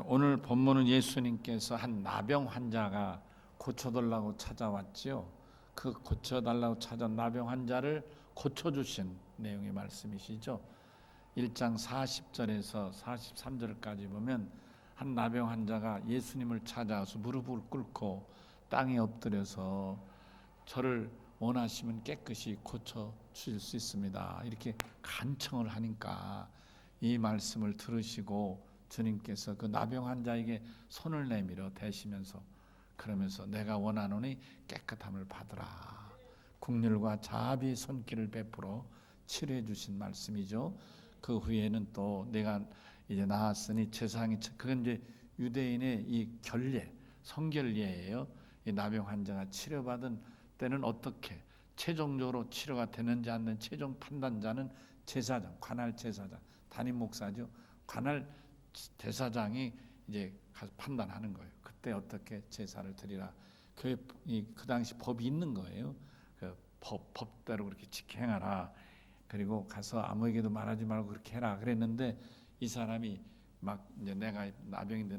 오늘 본문은 예수님께서 한 나병 환자가 고쳐달라고 찾아왔지요. 그 고쳐달라고 찾아온 나병 환자를 고쳐주신 내용의 말씀이시죠. 1장 40절에서 43절까지 보면 한 나병 환자가 예수님을 찾아와서 무릎을 꿇고 땅에 엎드려서 저를 원하시면 깨끗이 고쳐주실 수 있습니다, 이렇게 간청을 하니까 이 말씀을 들으시고 주님께서 그 나병 환자에게 손을 내밀어 대시면서 그러면서 내가 원하노니 깨끗함을 받으라, 긍휼과 자비의 손길을 베풀어 치료해 주신 말씀이죠. 그 후에는 또 내가 이제 나았으니 제사장이, 그건 이제 유대인의 이 결례, 성결례예요. 이 나병 환자가 치료받은 때는 어떻게 최종적으로 치료가 되는지 않는 최종 판단자는 제사장, 관할 제사장, 담임 목사죠. 관할 대사장이 이제 가서 판단하는 거예요. 그때 어떻게 제사를 드리라. 그 당시 법이 있는 거예요. 그 법대로 그렇게 행하라. 그리고 가서 아무에게도 말하지 말고 그렇게 해라 그랬는데 이 사람이 막 이제 내가 나병인데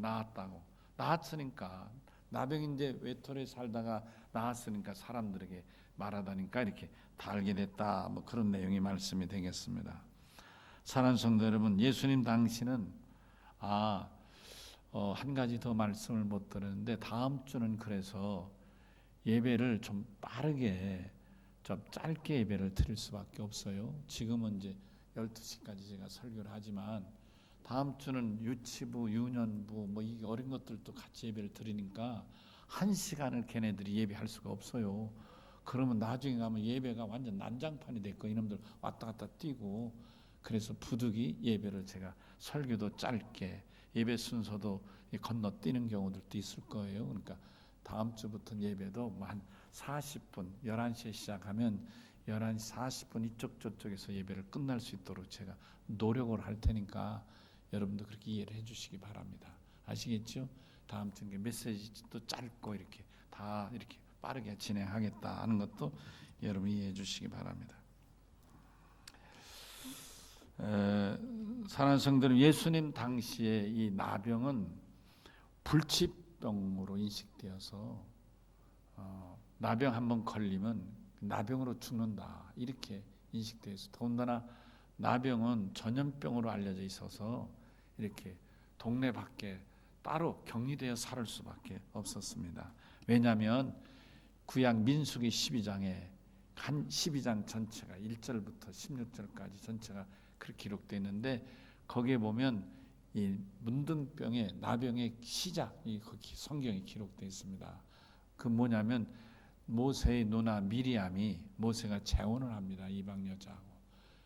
나았으니까 나병인데 외톨이 살다가 나았으니까 사람들에게 말하다니까 이렇게 다 알게 됐다. 뭐 그런 내용이 말씀이 되겠습니다. 사랑하는 성도 여러분, 예수님 당시는 한 가지 더 말씀을 못 드렸는데 다음 주는 그래서 예배를 좀 빠르게 좀 짧게 예배를 드릴 수밖에 없어요. 지금은 이제 12시까지 제가 설교를 하지만 다음 주는 유치부, 유년부 뭐 이 어린 것들도 같이 예배를 드리니까 1시간을 걔네들이 예배할 수가 없어요. 그러면 나중에 가면 예배가 완전 난장판이 됐고 이놈들 왔다 갔다 뛰고, 그래서 부득이 예배를 제가 설교도 짧게, 예배 순서도 건너뛰는 경우들도 있을 거예요. 그러니까 다음 주부터 예배도 뭐 한 40분, 11시에 시작하면 11시 40분 이쪽 저쪽에서 예배를 끝날 수 있도록 제가 노력을 할 테니까 여러분도 그렇게 이해를 해 주시기 바랍니다. 아시겠죠? 다음 주에 메시지도 짧고 이렇게 다 이렇게 빠르게 진행하겠다 하는 것도 여러분 이해해 주시기 바랍니다. 사랑하는 성도들, 예수님 당시에 이 나병은 불치병으로 인식되어서 나병 한번 걸리면 나병으로 죽는다 이렇게 인식되어서, 더군다나 나병은 전염병으로 알려져 있어서 이렇게 동네 밖에 따로 격리되어 살 수밖에 없었습니다. 왜냐하면 구약 민수기 12장에 한 12장 전체가 1절부터 16절까지 전체가 그렇게 기록되어 있는데 거기에 보면 이 문둥병의 나병의 시작이 거기 성경에 기록되어 있습니다. 그 뭐냐면 모세의 누나 미리암이 모세가 재혼을 합니다. 이방 여자하고.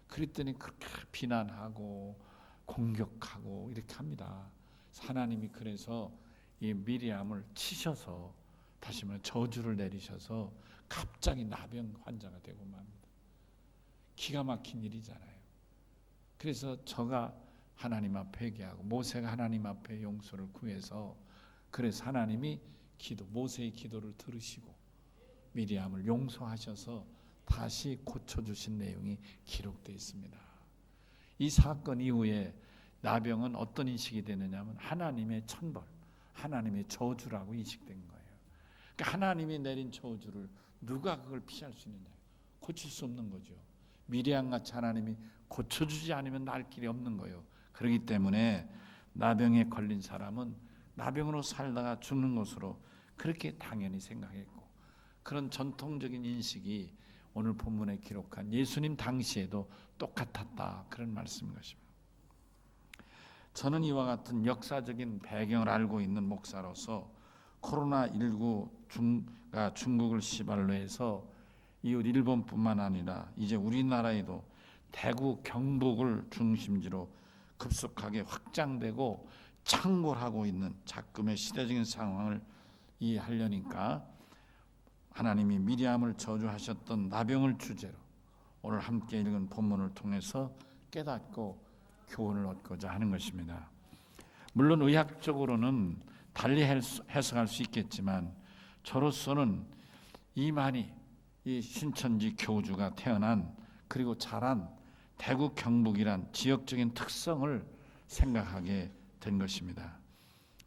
그랬더니 그렇게 비난하고 공격하고 이렇게 합니다. 하나님이 그래서 이 미리암을 치셔서 다시 말해 저주를 내리셔서 갑자기 나병 환자가 되고 맙니다. 기가 막힌 일이잖아요. 그래서 저가 하나님 앞에 회개하고 모세가 하나님 앞에 용서를 구해서, 그래서 하나님이 모세의 기도를 들으시고 미리암을 용서하셔서 다시 고쳐주신 내용이 기록되어 있습니다. 이 사건 이후에 나병은 어떤 인식이 되느냐면 하나님의 천벌, 하나님의 저주라고 인식된 거예요. 그러니까 하나님이 내린 저주를 누가 그걸 피할 수 있느냐, 고칠 수 없는 거죠. 미리암같이 하나님이 고쳐주지 않으면 날 길이 없는 거예요. 그렇기 때문에 나병에 걸린 사람은 나병으로 살다가 죽는 것으로 그렇게 당연히 생각했고, 그런 전통적인 인식이 오늘 본문에 기록한 예수님 당시에도 똑같았다, 그런 말씀인 것입니다. 저는 이와 같은 역사적인 배경을 알고 있는 목사로서 코로나19가 중국을 시발로 해서 이웃 일본뿐만 아니라 이제 우리나라에도 대구 경북을 중심지로 급속하게 확장되고 창궐하고 있는 작금의 시대적인 상황을 이해하려니까 하나님이 미리암을 저주하셨던 나병을 주제로 오늘 함께 읽은 본문을 통해서 깨닫고 교훈을 얻고자 하는 것입니다. 물론 의학적으로는 달리 해석할 수 있겠지만 저로서는 이만희 이 신천지 교주가 태어난 그리고 자란 대구 경북이란 지역적인 특성을 생각하게 된 것입니다.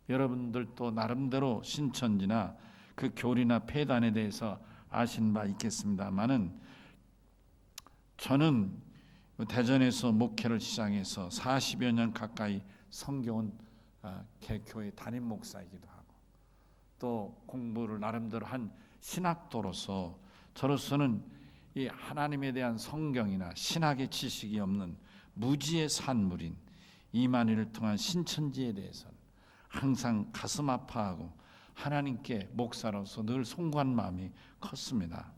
여러분들도 나름대로 신천지나 그 교리나 폐단에 대해서 아신 바 있겠습니다만은, 저는 대전에서 목회를 시작해서 40여 년 가까이 섬겨온 개교의 담임 목사이기도 하고, 또 공부를 나름대로 한 신학도로서 저로서는 이 하나님에 대한 성경이나 신학의 지식이 없는 무지의 산물인 이만희를 통한 신천지에 대해서는 항상 가슴 아파하고 하나님께 목사로서 늘 송구한 마음이 컸습니다.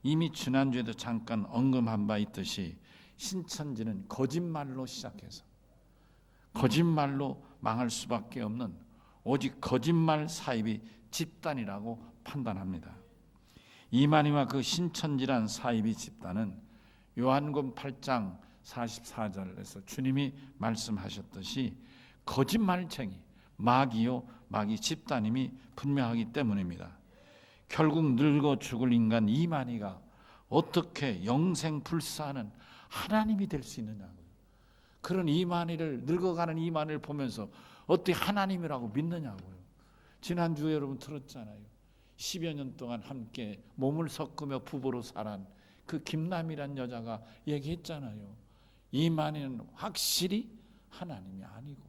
이미 지난주에도 잠깐 언급한 바 있듯이 신천지는 거짓말로 시작해서 거짓말로 망할 수밖에 없는 오직 거짓말 사이비 집단이라고 판단합니다. 이만희와 그 신천지란 사이비 집단은 요한복음 8장 44절에서 주님이 말씀하셨듯이 거짓말쟁이, 마귀요 마귀 집단임이 분명하기 때문입니다. 결국 늙어 죽을 인간 이만희가 어떻게 영생불사하는 하나님이 될 수 있느냐고요. 그런 이만희를, 늙어가는 이만희를 보면서 어떻게 하나님이라고 믿느냐고요. 지난주에 여러분 들었잖아요. 10여 년 동안 함께 몸을 섞으며 부부로 살한 그 김남이란 여자가 얘기했잖아요. 이만희는 확실히 하나님이 아니고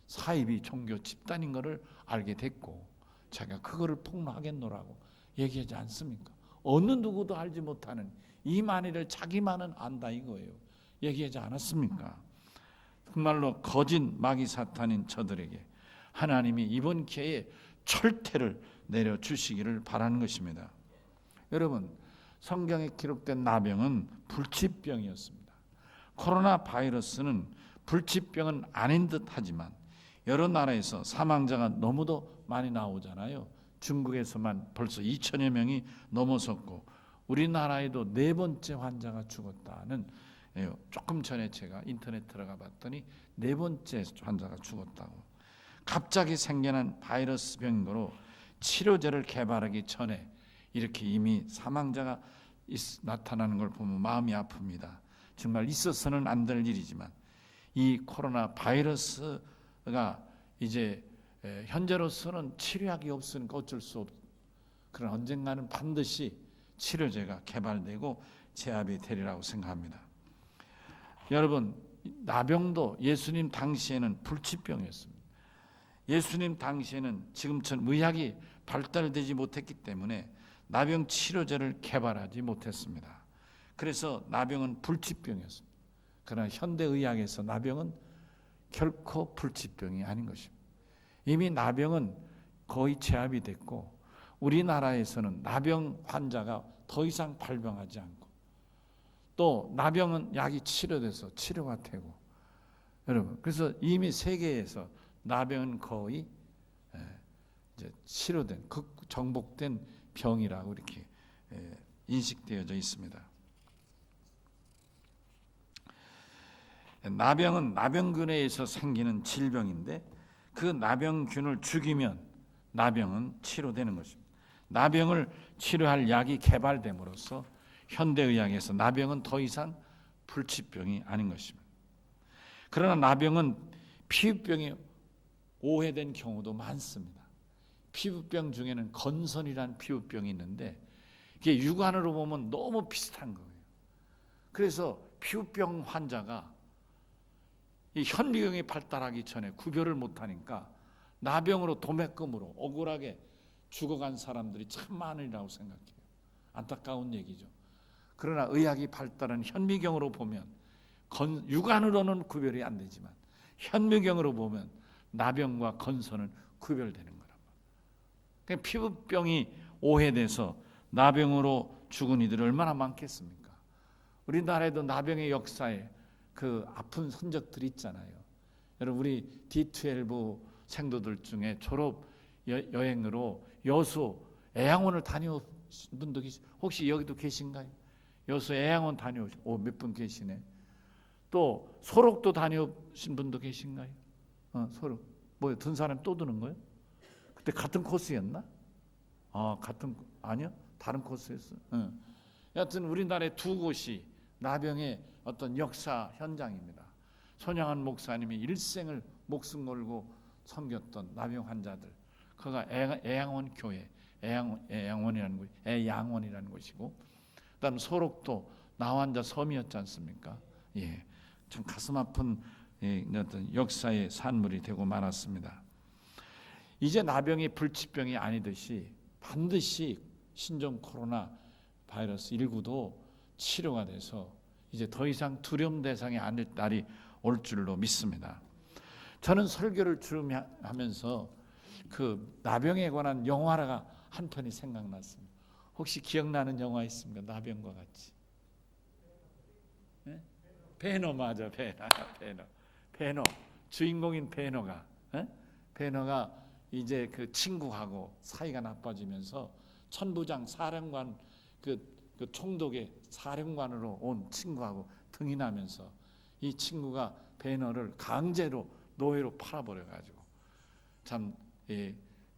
사이비 종교 집단인 것을 알게 됐고, 자기가 그거를 폭로하겠노라고 얘기하지 않습니까? 어느 누구도 알지 못하는 이만희를 자기만은 안다 이거예요. 얘기하지 않았습니까? 정말로 거짓 마귀 사탄인 저들에게 하나님이 이번 기회에 철퇴를 내려주시기를 바라는 것입니다. 여러분, 성경에 기록된 나병은 불치병이었습니다. 코로나 바이러스는 불치병은 아닌 듯 하지만 여러 나라에서 사망자가 너무도 많이 나오잖아요. 중국에서만 벌써 2천여 명이 넘어섰고 우리나라에도 4번째 환자가 죽었다는, 조금 전에 제가 인터넷 들어가 봤더니 4번째 환자가 죽었다고. 갑자기 생겨난 바이러스 병으로 치료제를 개발하기 전에 이렇게 이미 사망자가 나타나는 걸 보면 마음이 아픕니다. 정말 있어서는 안 될 일이지만 이 코로나 바이러스가 이제 현재로서는 치료약이 없으니까 어쩔 수 없. 그러나 언젠가는 반드시 치료제가 개발되고 제압이 되리라고 생각합니다. 여러분, 나병도 예수님 당시에는 불치병이었습니다. 예수님 당시에는 지금처럼 의학이 발달되지 못했기 때문에 나병 치료제를 개발하지 못했습니다. 그래서 나병은 불치병이었습니다. 그러나 현대의학에서 나병은 결코 불치병이 아닌 것입니다. 이미 나병은 거의 제압이 됐고 우리나라에서는 나병 환자가 더 이상 발병하지 않고, 또 나병은 약이 치료돼서 치료가 되고, 여러분, 그래서 이미 세계에서 나병은 거의 이제 치료된, 정복된 병이라고 이렇게 인식되어져 있습니다. 나병은 나병균에 의해서 생기는 질병인데 그 나병균을 죽이면 나병은 치료되는 것입니다. 나병을 치료할 약이 개발됨으로써 현대의학에서 나병은 더 이상 불치병이 아닌 것입니다. 그러나 나병은 피부병이 오해된 경우도 많습니다. 피부병 중에는 건선이라는 피부병이 있는데 이게 육안으로 보면 너무 비슷한 거예요. 그래서 피부병 환자가 이 현미경이 발달하기 전에 구별을 못하니까 나병으로 도매금으로 억울하게 죽어간 사람들이 참 많으리라고 생각해요. 안타까운 얘기죠. 그러나 의학이 발달한 현미경으로 보면 육안으로는 구별이 안 되지만 현미경으로 보면 나병과 건선은 구별되는 거란 말이에요. 그러니까 피부병이 오해돼서 나병으로 죽은 이들이 얼마나 많겠습니까? 우리나라에도 나병의 역사에 그 아픈 흔적들이 있잖아요. 여러분, 우리 D12 생도들 중에 졸업 여행으로 여수 애양원을 다녀오신 분도 혹시 여기도 계신가요? 여수 애양원 다녀오신 몇 분 계시네. 또 소록도 다녀오신 분도 계신가요? 소록 뭐요? 든 사람 또 드는 거예요? 그때 같은 코스였나? 아니요, 다른 코스였어. 여하튼 우리나라의 2곳이 나병의 어떤 역사 현장입니다. 손양한 목사님이 일생을 목숨 걸고 섬겼던 나병 환자들, 그가 애양원 교회, 애양원이라는 곳이고, 그다음 소록도 나환자 섬이었지 않습니까? 예, 참 가슴 아픈 어떤 역사의 산물이 되고 말았습니다. 이제 나병이 불치병이 아니듯이 반드시 신종 코로나 바이러스 19도 치료가 돼서 이제 더 이상 두려움 대상이 아닐 날이 올 줄로 믿습니다. 저는 설교를 하면서 그 나병에 관한 영화가 한 편이 생각났습니다. 혹시 기억나는 영화 있습니까? 나병과 같이. 네? 베너 맞아, 베너. 주인공인 베너가 이제 그 친구하고 사이가 나빠지면서 천부장 사령관 그 총독의 사령관으로 온 친구하고 등인하면서 이 친구가 베너를 강제로 노예로 팔아버려가지고 참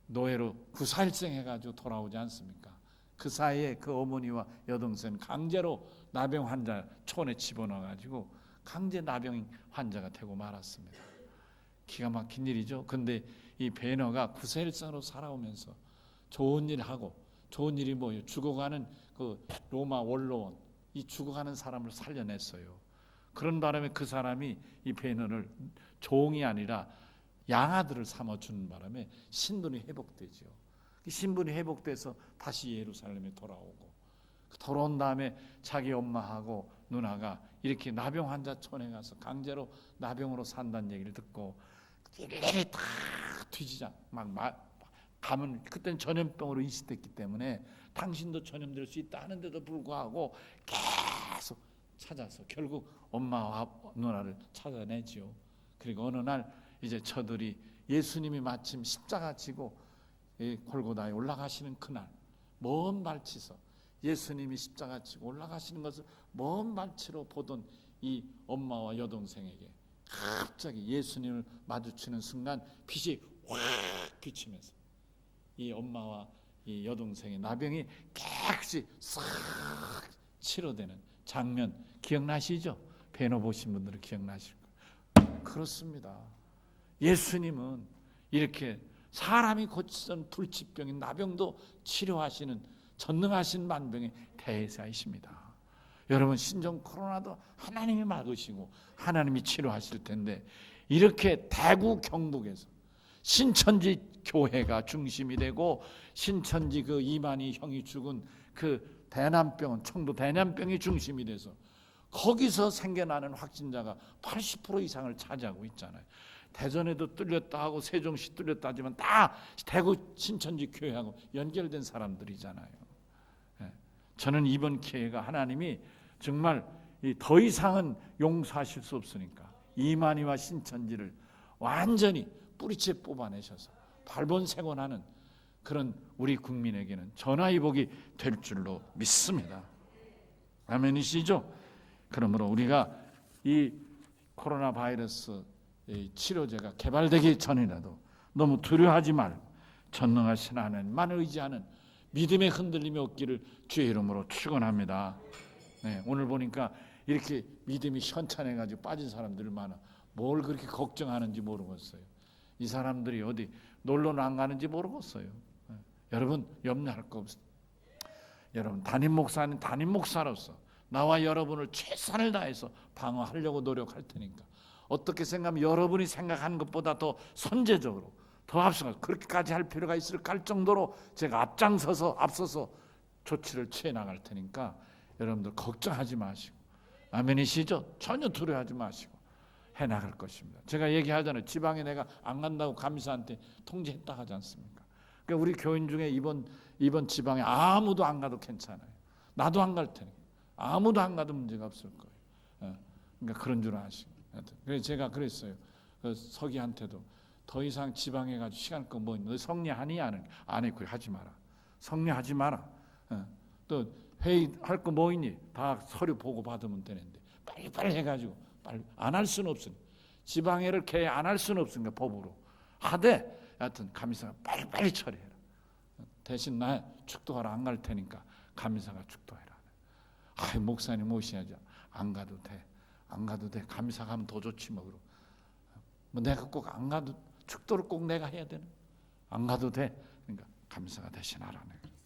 노예로 구사일생해가지고 돌아오지 않습니까? 그 사이에 그 어머니와 여동생 강제로 나병 환자 촌에 집어넣어가지고 강제 나병 환자가 되고 말았습니다. 기가 막힌 일이죠. 근데 이 베너가 구사일생으로 살아오면서 좋은 일 하고, 좋은 일이 뭐예요? 죽어가는 그 로마 원로원, 이 죽어가는 사람을 살려냈어요. 그런 바람에 그 사람이 이 베너를 종이 아니라 양아들을 삼아주는 바람에 신분이 회복되죠. 신분이 회복돼서 다시 예루살렘에 돌아오고, 돌아온 다음에 자기 엄마하고 누나가 이렇게 나병 환자촌에 가서 강제로 나병으로 산다는 얘기를 듣고 일일이 다 뒤지자 가면 그때는 전염병으로 인식됐기 때문에 당신도 전염될 수 있다 하는데도 불구하고 계속 찾아서 결국 엄마와 누나를 찾아내지요. 그리고 어느 날 이제 저들이 예수님이 마침 십자가 지고 골고다에 올라가시는 그날 먼 발치서 예수님이 십자가 지고 올라가시는 것을 먼 발치로 보던 이 엄마와 여동생에게 갑자기 예수님을 마주치는 순간 빛이 확 비치면서 이 엄마와 이 여동생의 나병이 깨끗이 싹 치료되는 장면 기억나시죠? 베너 보신 분들은 기억나실 거예요. 그렇습니다. 예수님은 이렇게 사람이 고치던 불치병인 나병도 치료하시는 전능하신 만병의 대사이십니다. 여러분, 신종 코로나도 하나님이 막으시고 하나님이 치료하실 텐데, 이렇게 대구 경북에서 신천지 교회가 중심이 되고 신천지 그 이만희 형이 죽은 그 대남병원, 청도 대남병이 중심이 돼서 거기서 생겨나는 확진자가 80% 이상을 차지하고 있잖아요. 대전에도 뚫렸다 하고 세종시 뚫렸다 하지만 다 대구 신천지 교회하고 연결된 사람들이잖아요. 저는 이번 기회가 하나님이 정말 더 이상은 용서하실 수 없으니까 이만희와 신천지를 완전히 뿌리째 뽑아내셔서 발본색원하는 그런 우리 국민에게는 전화위복이 될 줄로 믿습니다. 아멘이시죠? 그러므로 우리가 이 코로나 바이러스 치료제가 개발되기 전이라도 너무 두려워하지 말고 전능하신 하나님만 의지하는 믿음의 흔들림이 없기를 주의 이름으로 축원합니다. 오늘 보니까 이렇게 믿음이 현찬해가지고 빠진 사람들 많아. 뭘 그렇게 걱정하는지 모르겠어요. 이 사람들이 어디 놀러는 안 가는지 모르겠어요. 여러분, 염려할 거 없어요. 여러분, 담임 목사는 담임 목사로서 나와 여러분을 최선을 다해서 방어하려고 노력할 테니까, 어떻게 생각하면 여러분이 생각하는 것보다 더 선제적으로, 더 앞서서 그렇게까지 할 필요가 있을까 할 정도로 제가 앞서서 조치를 취해 나갈 테니까 여러분들 걱정하지 마시고, 아멘이시죠? 전혀 두려워하지 마시고 해나갈 것입니다. 제가 얘기하잖아요. 지방에 내가 안 간다고 감사한테 통지했다 하지 않습니까? 그러니까 우리 교인 중에 이번 지방에 아무도 안 가도 괜찮아요. 나도 안 갈 테니 아무도 안 가도 문제가 없을 거예요. 그러니까 그런 줄 아시고. 그래서 제가 그랬어요. 그 서기한테도 더 이상 지방에 가지고 시간 끄고 뭐 너 성례하니 안 해? 그래, 하지 마라. 성례하지 마라. 또 회의할 거 뭐 있니? 다 서류 보고 받으면 되는데 빨리빨리 해가지고 빨리 안 할 수는 없으니까, 지방회를 개회 안 할 수는 없으니까 법으로 하되, 하여튼 감리사가 빨리빨리 처리해라. 대신 나 축도하러 안 갈 테니까 감리사가 축도해라. 목사님 오셔야죠. 안 가도 돼. 감리사 가면 더 좋지 뭐. 내가 꼭 안 가도 축도를 꼭 내가 해야 되는? 안 가도 돼. 그러니까 감사가 대신하라는 거예요.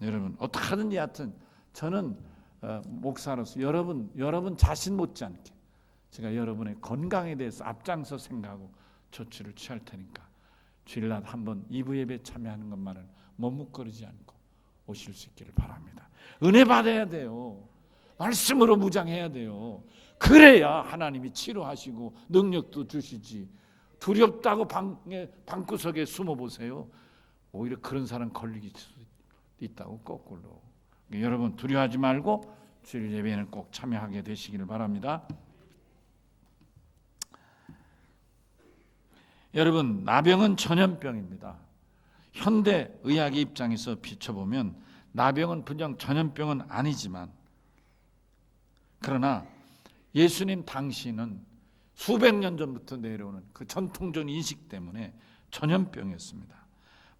여러분 어떻게 하든지 하여튼 저는 목사로서 여러분 자신 못지않게 제가 여러분의 건강에 대해서 앞장서 생각하고 조치를 취할 테니까 주일날 한번 2부 예배 참여하는 것만은 머뭇거리지 않고 오실 수 있기를 바랍니다. 은혜 받아야 돼요. 말씀으로 무장해야 돼요. 그래야 하나님이 치료하시고 능력도 주시지. 두렵다고 방구석에 숨어보세요. 오히려 그런 사람 걸리기 있다고 거꾸로. 여러분 두려워하지 말고 주일 예배에는 꼭 참여하게 되시기를 바랍니다. 여러분 나병은 전염병입니다. 현대 의학의 입장에서 비춰보면 나병은 분명 전염병은 아니지만 그러나 예수님 당시는 수백 년 전부터 내려오는 그 전통적 인식 때문에 전염병이었습니다.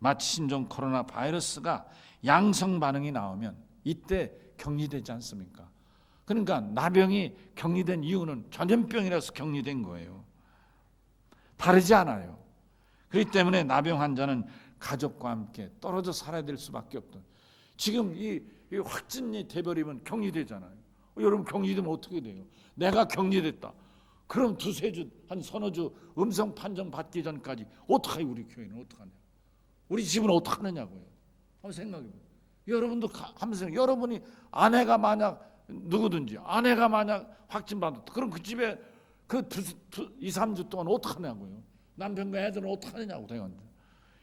마치 신종 코로나 바이러스가 양성 반응이 나오면 이때 격리되지 않습니까? 그러니까 나병이 격리된 이유는 전염병이라서 격리된 거예요. 다르지 않아요. 그렇기 때문에 나병 환자는 가족과 함께 떨어져 살아야 될 수밖에 없던. 지금 이 확진이 돼버리면 격리되잖아요. 여러분 격리되면 어떻게 돼요? 내가 격리됐다. 그럼 두세 주, 한 서너 주 음성 판정 받기 전까지 어떡해 우리 교회는 어떡하냐? 우리 집은 어떡하느냐고요. 한번 생각해보세요. 여러분도 하면서 여러분이 아내가 만약 누구든지 아내가 만약 확진받았다. 그럼 그 집에 그 2, 3주 동안 어떡하냐고요. 남편과 애들은 어떡하느냐고 대건.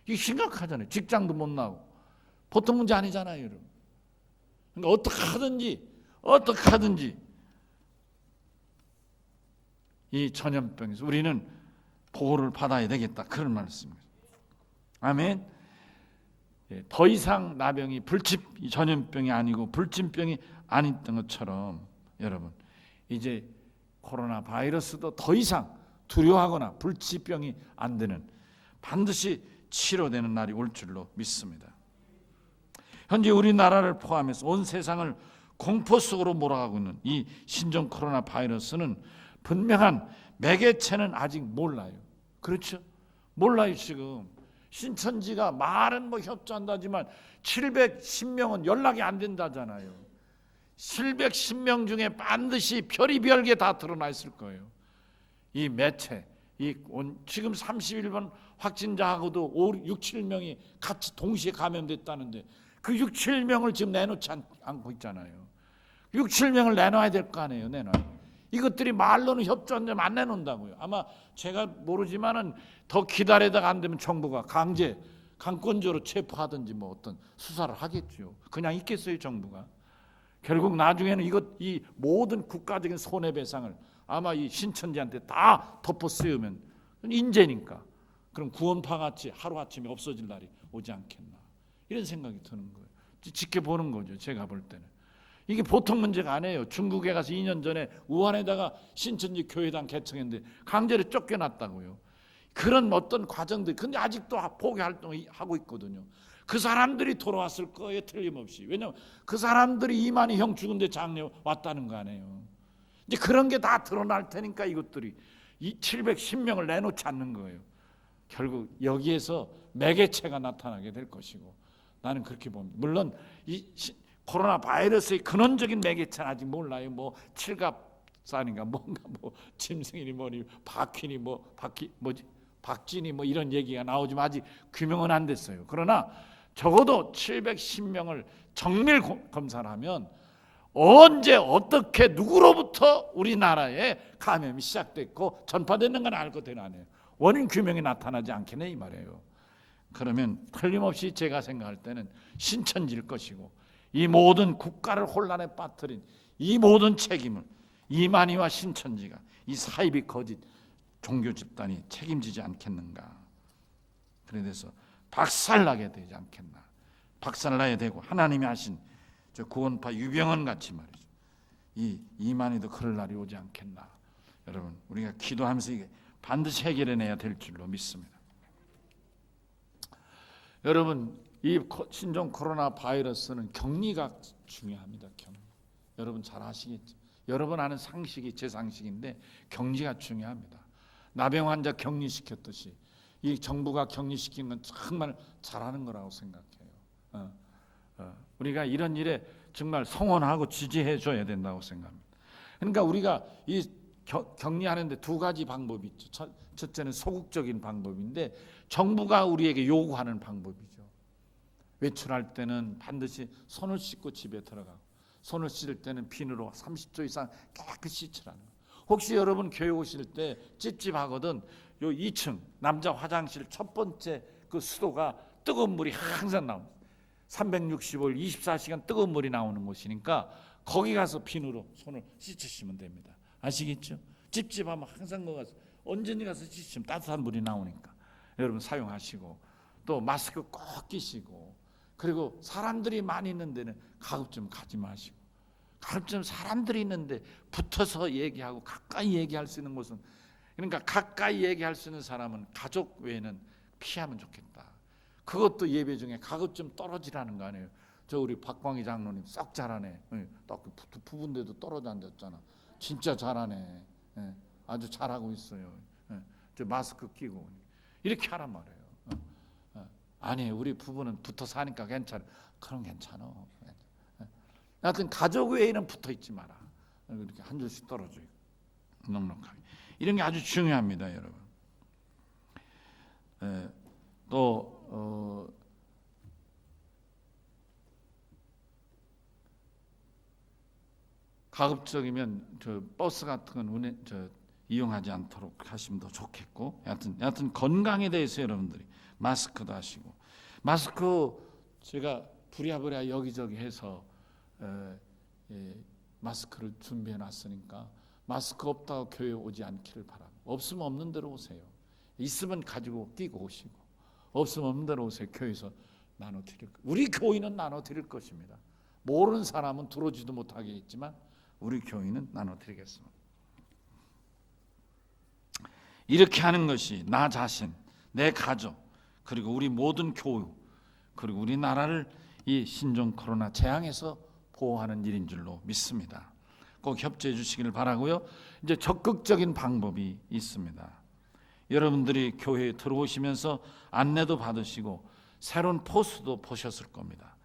이게 심각하잖아요. 직장도 못 나오고. 보통 문제 아니잖아요, 여러분. 그러니까 어떻게 하든지 이 전염병에서 우리는 보호를 받아야 되겠다. 그런 말씀입니다. 아멘. 더 이상 나병이 전염병이 아니고 불침병이 아니었던 것처럼 여러분 이제 코로나 바이러스도 더 이상 두려워하거나 불치병이 안 되는 반드시 치료되는 날이 올 줄로 믿습니다. 현재 우리나라를 포함해서 온 세상을 공포 속으로 몰아가고 있는 이 신종 코로나 바이러스는 분명한 매개체는 아직 몰라요. 그렇죠? 몰라요. 지금 신천지가 말은 협조한다지만 710명은 연락이 안 된다잖아요. 710명 중에 반드시 별의별 게 다 드러나 있을 거예요. 이 매체, 지금 31번 확진자하고도 6, 7명이 같이 동시에 감염됐다는데 그 6, 7명을 지금 내놓지 않고 있잖아요. 6, 7명을 내놔야 될 거 아니에요. 내놔요. 이것들이 말로는 협조한다면 안 내놓는다고요. 아마 제가 모르지만은 더 기다리다가 안 되면 정부가 강권적으로 체포하든지 뭐 어떤 수사를 하겠죠. 그냥 있겠어요, 정부가. 결국 나중에는 이 모든 국가적인 손해배상을 아마 이 신천지한테 다 덮어 씌우면 인재니까 그럼 구원파 같이 하루아침에 없어질 날이 오지 않겠나 이런 생각이 드는 거예요. 지켜보는 거죠. 제가 볼 때는 이게 보통 문제가 아니에요. 중국에 가서 2년 전에 우한에다가 신천지 교회당 개청했는데 강제로 쫓겨났다고요. 그런 어떤 과정들 근데 아직도 포교 활동을 하고 있거든요. 그 사람들이 돌아왔을 거예요. 틀림없이. 왜냐하면 그 사람들이 이만희 형 죽은데 장례 왔다는 거 아니에요. 이제 그런 게 다 드러날 테니까 이것들이 이 710명을 내놓지 않는 거예요. 결국 여기에서 매개체가 나타나게 될 것이고 나는 그렇게 봅니다. 물론 이 코로나 바이러스의 근원적인 매개체는 아직 몰라요. 뭐 칠갑산인가 뭔가 뭐 짐승이니 뭐니 박쥐니 박쥐니 뭐 이런 얘기가 나오지만 아직 규명은 안 됐어요. 그러나 적어도 710명을 정밀 검사를 하면 언제 어떻게 누구로부터 우리나라에 감염이 시작됐고 전파됐는 건 알 것 아니에요. 원인 규명이 나타나지 않겠네 이 말이에요. 그러면 틀림없이 제가 생각할 때는 신천지일 것이고 이 모든 국가를 혼란에 빠뜨린 이 모든 책임을 이만희와 신천지가 이 사이비 거짓 종교 집단이 책임지지 않겠는가. 그래서 박살나게 되지 않겠나. 박살나야 되고 하나님이 하신 저 구원파 유병헌 같이 말이죠. 이 이만희도 그럴 날이 오지 않겠나. 여러분 우리가 기도하면서 이게 반드시 해결해내야 될 줄로 믿습니다. 여러분 이 신종 코로나 바이러스는 격리가 중요합니다. 격리. 여러분 잘 아시겠죠? 여러분 아는 상식이 제 상식인데 격리가 중요합니다. 나병 환자 격리시켰듯이 이 정부가 격리시키는 건 정말 잘하는 거라고 생각해요. 우리가 이런 일에 정말 성원하고 지지해 줘야 된다고 생각합니다. 그러니까 우리가 이 격리하는데 두 가지 방법이 있죠. 첫째는 소극적인 방법인데 정부가 우리에게 요구하는 방법이죠. 외출할 때는 반드시 손을 씻고 집에 들어가고, 손을 씻을 때는 비누로 30초 이상 깨끗이 씻으라는 거예요. 혹시 여러분 교회 오실 때 찝찝하거든, 요 2층 남자 화장실 첫 번째 그 수도가 뜨거운 물이 항상 나옵니다. 365일 24시간 뜨거운 물이 나오는 곳이니까 거기 가서 비누로 손을 씻으시면 됩니다. 아시겠죠? 찝찝하면 항상 거기 가서 언제든지 가서 씻으시면 따뜻한 물이 나오니까 여러분 사용하시고, 또 마스크 꼭 끼시고, 그리고 사람들이 많이 있는 데는 가급적 가지 마시고, 가급적 사람들이 있는데 붙어서 얘기하고 가까이 얘기할 수 있는 곳은, 그러니까 가까이 얘기할 수 있는 사람은 가족 외에는 피하면 좋겠다. 그것도 예배 중에 가급적 떨어지라는 거 아니에요. 저 우리 박광희 장로님 썩 잘하네. 딱 부분대도 떨어져 앉았잖아. 진짜 잘하네. 아주 잘하고 있어요. 저 마스크 끼고 이렇게 하란 말이에요. 아니 우리 부부는 붙어 사니까 괜찮아. 그럼 괜찮아. 하여튼 가족 외에는 붙어 있지 마라. 이렇게 한 줄씩 떨어져 있고 넉넉하게. 이런 게 아주 중요합니다, 여러분. 또 가급적이면 저 버스 같은 건 이용하지 않도록 하시면 더 좋겠고, 여하튼 건강에 대해서 여러분들이 마스크도 하시고, 마스크 제가 부랴부랴 여기저기 해서 마스크를 준비해 놨으니까 마스크 없다고 교회 오지 않기를 바랍니다. 없으면 없는 대로 오세요. 있으면 가지고 끼고 오시고, 없으면 없는 대로 오세요. 교회에서 나눠드릴, 우리 교인은 나눠드릴 것입니다. 모르는 사람은 들어오지도 못하게 있지만 우리 교인은 나눠드리겠습니다. 이렇게 하는 것이 나 자신, 내 가족, 그리고 우리 모든 교육, 그리고 우리나라를 이 신종 코로나 재앙에서 보호하는 일인 줄로 믿습니다. 꼭 협조해 주시기를 바라고요. 이제 적극적인 방법이 있습니다. 여러분들이 교회에 들어오시면서 안내도 받으시고 새로운 포스도 보셨을 겁니다.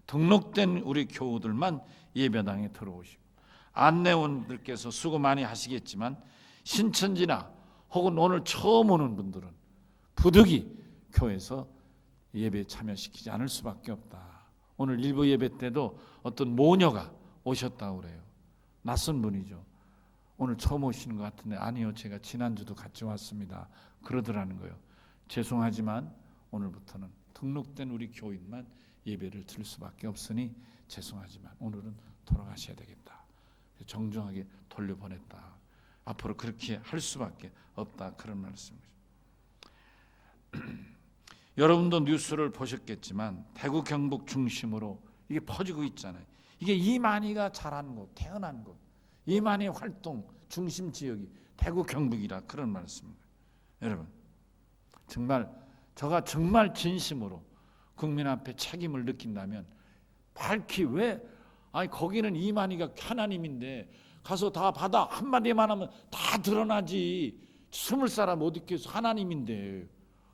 등록된 우리 교우들만 예배당에 들어오시고, 안내원들께서 수고 많이 하시겠지만 신천지나 혹은 오늘 처음 오는 분들은 부득이 교회에서 예배에 참여시키지 않을 수밖에 없다. 오늘 일부 예배 때도 어떤 모녀가 오셨다고 그래요. 낯선 분이죠. 오늘 처음 오시는 것 같은데, 아니요, 제가 지난주도 같이 왔습니다, 그러더라는 거예요. 죄송하지만 오늘부터는 등록된 우리 교인만 예배를 드릴 수밖에 없으니 죄송하지만 오늘은 돌아가셔야 되겠다. 정정하게 돌려보냈다. 앞으로 그렇게 할 수밖에 없다, 그런 말씀이죠. 여러분도 뉴스를 보셨겠지만 대구 경북 중심으로 이게 퍼지고 있잖아요. 이게 이만희가 자란 곳, 태어난 곳, 이만희 활동 중심 지역이 대구 경북이라, 그런 말씀입니다. 여러분, 정말 제가 정말 진심으로 국민 앞에 책임을 느낀다면 밝히, 왜 거기는 이만희가 하나님인데 가서 다 받아 한마디만 하면 다 드러나지. 20사람 어디 있겠어? 하나님인데,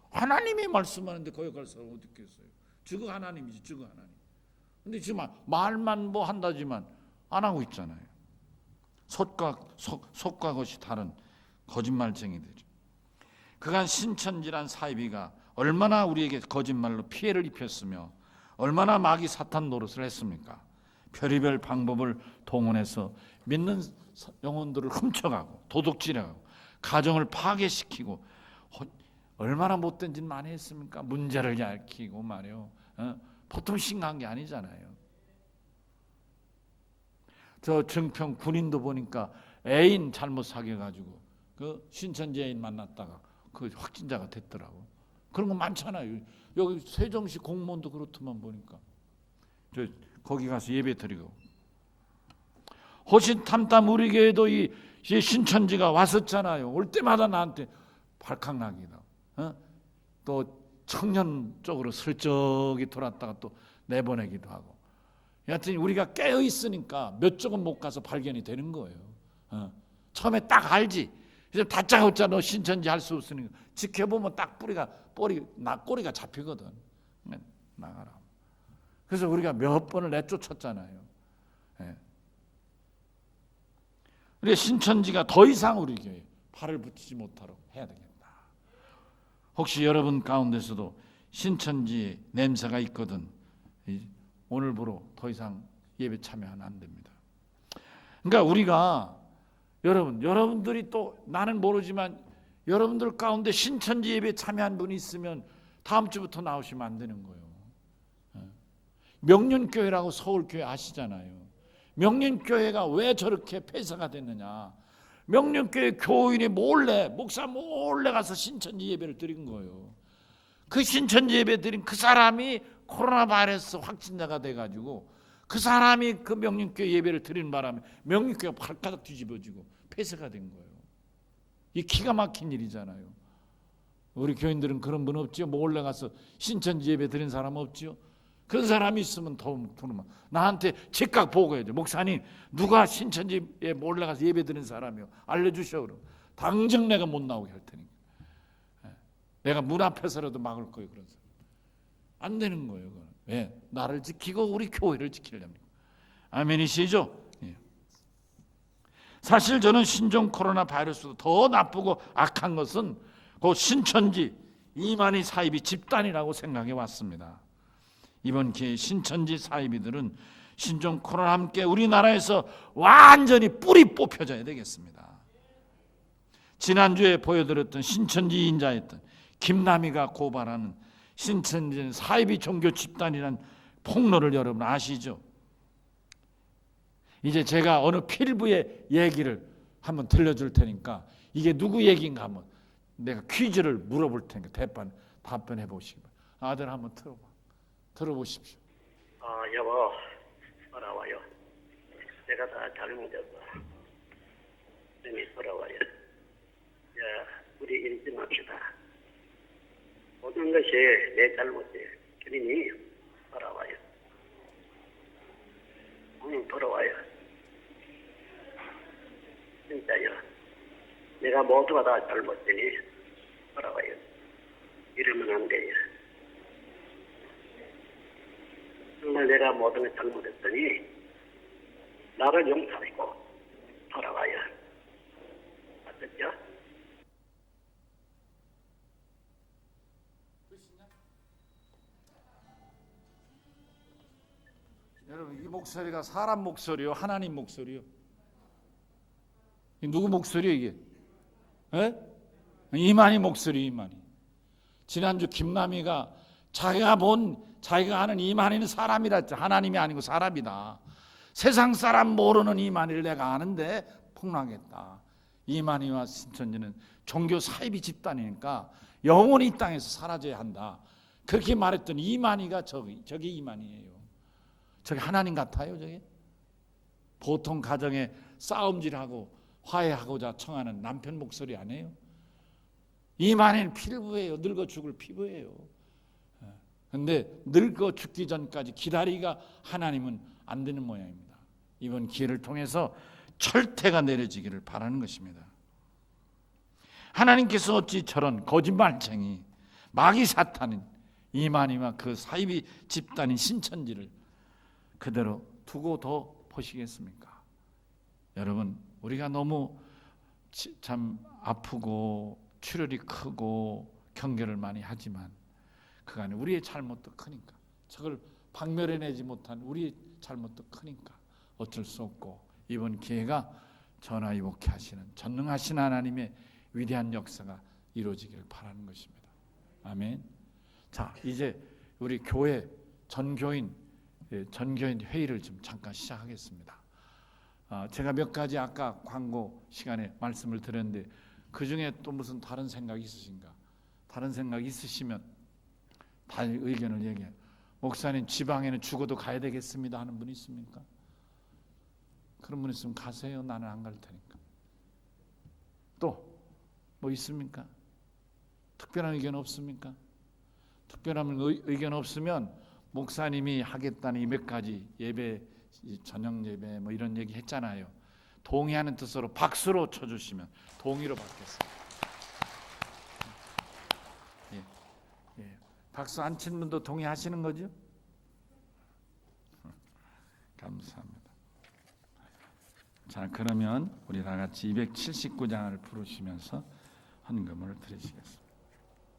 하나님이 말씀하는데 거기 갈 사람 어디 있겠어요? 저거 하나님이지, 저거 하나님. 근데 지금 말만 뭐 한다지만 안 하고 있잖아요. 속과 것이 다른 거짓말쟁이들이. 그간 신천지란 사이비가 얼마나 우리에게 거짓말로 피해를 입혔으며 얼마나 마귀 사탄 노릇을 했습니까? 별의별 방법을 동원해서 믿는 영혼들을 훔쳐가고 도둑질하고 가정을 파괴시키고, 얼마나 못된 짓 많이 했습니까? 문제를 얇히고 말이요. 보통 심각한 게 아니잖아요. 저 증평 군인도 보니까 애인 잘못 사귀어가지고 그 신천지 애인 만났다가 그 확진자가 됐더라고. 그런 거 많잖아요. 여기 세종시 공무원도 그렇더만 보니까. 저 거기 가서 예배 드리고, 호신탐탐 우리 교회도 이 신천지가 왔었잖아요. 올 때마다 나한테 발칵나기도, 또 청년 쪽으로 슬쩍이 돌았다가 또 내보내기도 하고. 여하튼 우리가 깨어 있으니까 몇 쪽은 못 가서 발견이 되는 거예요. 처음에 딱 알지. 이제 다짜고짜 너 신천지 할 수 없으니까 지켜보면 딱 꼬리가 잡히거든. 나가라. 그래서 우리가 몇 번을 내쫓았잖아요. 예. 우리 신천지가 더 이상 우리 교회 팔을 붙이지 못하도록 해야 되겠다. 혹시 여러분 가운데서도 신천지 냄새가 있거든 오늘부로 더 이상 예배 참여하면 안 됩니다. 그러니까 우리가 여러분들이 또 나는 모르지만 여러분들 가운데 신천지 예배 참여한 분이 있으면 다음 주부터 나오시면 안 되는 거예요. 명륜교회라고 서울교회 아시잖아요. 명륜교회가 왜 저렇게 폐쇄가 됐느냐. 명륜교회 교인이 목사 몰래 가서 신천지 예배를 드린 거예요. 그 신천지 예배 드린 그 사람이 코로나 바이러스 확진자가 돼가지고 그 사람이 그 명륜교회 예배를 드리는 바람에 명륜교회가 발가닥 뒤집어지고 폐쇄가 된 거예요. 이 기가 막힌 일이잖아요. 우리 교인들은 그런 분 없지요? 몰래 가서 신천지 예배 드린 사람 없지요? 그런 사람이 있으면 더는 나한테 즉각 보고해야죠. 목사님 누가 신천지에 몰래 가서 예배 드린 사람이요 알려주셔. 그럼 당장 내가 못 나오게 할 테니까. 내가 문 앞에서라도 막을 거예요. 그런 사람 안 되는 거예요. 그건. 왜? 나를 지키고 우리 교회를 지키려면. 아멘이시죠? 예. 사실 저는 신종 코로나 바이러스도 더 나쁘고 악한 것은 그 신천지 이만희 사이비 집단이라고 생각해 왔습니다. 이번 기회에 신천지 사이비들은 신종 코로나 함께 우리나라에서 완전히 뿌리 뽑혀져야 되겠습니다. 지난주에 보여드렸던 신천지 인자였던 김남희가 고발하는 신천지 사이비 종교 집단이라는 폭로를 여러분 아시죠? 이제 제가 어느 필부의 얘기를 한번 들려줄 테니까 이게 누구 얘기인가 한번 내가 퀴즈를 물어볼 테니까 답변해 보시기 바랍니다. 아들 한번 들어보십시오. 여보, 돌아와요. 내가 다 잘못했어. 님이 돌아와요. 우리 인정합시다. 모든 것이 내 잘못이에요. 그러니 돌아와요. 돌아와요. 진짜요. 내가 모두가 다 잘못되니 돌아와요. 이러면 안 돼요. 정말 내가 모든 걸 잘못했더니 나를 용서하고 돌아와요. 맞겠죠? 여러분 이 목소리가 사람 목소리요? 하나님 목소리요? 누구 목소리요 이게? 에? 이만희 목소리. 이만희. 지난주 김남희가 자기가 아는 이만희는 사람이라 했죠. 하나님이 아니고 사람이다. 세상 사람 모르는 이만희를 내가 아는데 폭로하겠다. 이만희와 신천지는 종교 사이비 집단이니까 영원히 이 땅에서 사라져야 한다. 그렇게 말했던 이만희가 저기 이만희예요. 저게 하나님 같아요. 저게 보통 가정에 싸움질하고 화해하고자 청하는 남편 목소리 아니에요. 이만희는 필부예요. 늙어 죽을 피부예요. 그런데 늙어 죽기 전까지 기다리가 하나님은 안 되는 모양입니다. 이번 기회를 통해서 철퇴가 내려지기를 바라는 것입니다. 하나님께서 어찌 저런 거짓말쟁이 마귀 사탄인 이만희와 그 사이비 집단인 신천지를 그대로 두고 더 보시겠습니까? 여러분 우리가 너무 참 아프고 출혈이 크고 경계를 많이 하지만 그간에 우리의 잘못도 크니까 저걸 박멸해내지 못한 우리의 잘못도 크니까 어쩔 수 없고 이번 기회가 전화위복케 하시는 전능하신 하나님의 위대한 역사가 이루어지기를 바라는 것입니다. 아멘. 자 이제 우리 교회 전교인 회의를 좀 잠깐 시작하겠습니다. 제가 몇 가지 아까 광고 시간에 말씀을 드렸는데 그 중에 또 무슨 다른 생각이 있으신가? 다른 생각이 있으시면 다 의견을 얘기해요. 목사님 지방에는 죽어도 가야 되겠습니다 하는 분 있습니까? 그런 분 있으면 가세요. 나는 안 갈 테니까. 또 뭐 있습니까? 특별한 의견 없습니까? 특별한 의견 없으면 목사님이 하겠다는 이 몇 가지 예배, 저녁 예배 뭐 이런 얘기 했잖아요. 동의하는 뜻으로 박수로 쳐주시면 동의로 받겠습니다. 예, 예. 박수 안 치는 분도 동의하시는 거죠? 감사합니다. 자, 그러면 우리 다 같이 279장을 부르시면서 헌금을 드리시겠습니다.